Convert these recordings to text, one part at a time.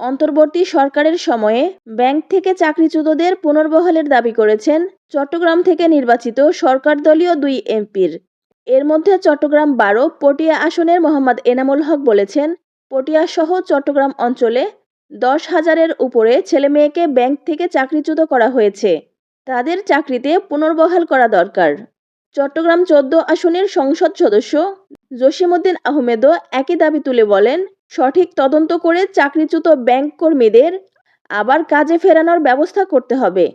অন্তর্বর্তী সরকারের সময়ে ব্যাংক থেকে চাকরিচ্যুতদের পুনর্বহালের দাবি করেছেন চট্টগ্রাম থেকে নির্বাচিত সরকারদলীয় 2 এমপির। এর মধ্যে চট্টগ্রাম 12 পটিয়া আসনের মোহাম্মদ এনামুল হক বলেছেন, পটিয়াসহ চট্টগ্রাম অঞ্চলে 10,000-এর উপরে ছেলেমেয়েকে ব্যাংক থেকে চাকরিচ্যুত করা হয়েছে। তাদের চাকরিতে পুনর্বহাল করা দরকার। চট্টগ্রাম 14 আসনের সংসদ সদস্য জসিমউদ্দিন আহমেদও একই দাবি তুলে বলেন, সঠিক তদন্ত করে চাকরিচ্যুত ব্যাংক কর্মীদের আবার কাজে ফেরানোর ব্যবস্থা করতে হবে।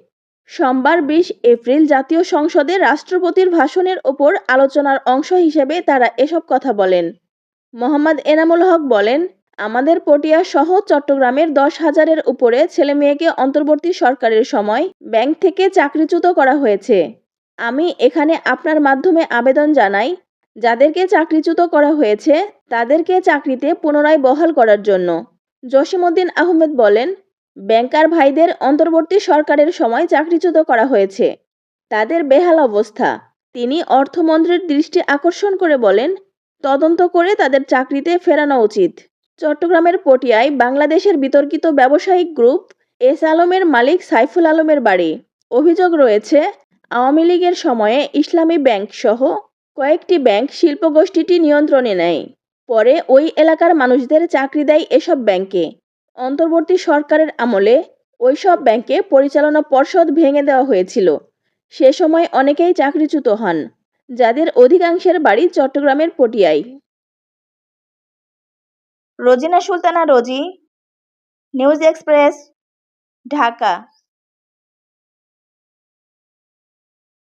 সোমবার 20 এপ্রিল জাতীয় সংসদে রাষ্ট্রপতির ভাষণের ওপর আলোচনার অংশ হিসেবে তারা এসব কথা বলেন। মোহাম্মদ এনামুল হক বলেন, আমাদের পটিয়া সহ চট্টগ্রামের 10,000-এর উপরে ছেলেমেয়েকে অন্তর্বর্তী সরকারের সময় ব্যাংক থেকে চাকরিচ্যুত করা হয়েছে। আমি এখানে আপনার মাধ্যমে আবেদন জানাই, যাদেরকে চাকরিচ্যুত করা হয়েছে তাদেরকে চাকরিতে পুনরায় বহাল করার জন্য। জসিমউদ্দিন আহমেদ বলেন, ব্যাংকার ভাইদের অন্তর্বর্তী সরকারের সময় চাকরিচ্যুত করা হয়েছে, তাদের বেহাল অবস্থা। তিনি অর্থমন্ত্রীর দৃষ্টি আকর্ষণ করে বলেন, তদন্ত করে তাদের চাকরিতে ফেরানো উচিত। চট্টগ্রামের পটিয়ায় বাংলাদেশের বিতর্কিত ব্যবসায়িক গ্রুপ এস আলমের মালিক সাইফুল আলমের বাড়ি। অভিযোগ রয়েছে, আওয়ামী লীগের সময়ে ইসলামী ব্যাংক সহ কয়েকটি ব্যাংক শিল্পগোষ্ঠীটি নিয়ন্ত্রণে নেয়। পরে ওই এলাকার মানুষদের চাকরি দেয় এসব ব্যাংকে। অন্তর্বর্তী সরকারের আমলে ওইসব ব্যাংকে পরিচালনা পর্ষদ ভেঙে দেওয়া হয়েছিল। সে সময় অনেকেই চাকরিচ্যুত হন, যাদের অধিকাংশের বাড়ি চট্টগ্রামের পটিয়ায়। রোজিনা সুলতানা রোজি, নিউজ এক্সপ্রেস, ঢাকা।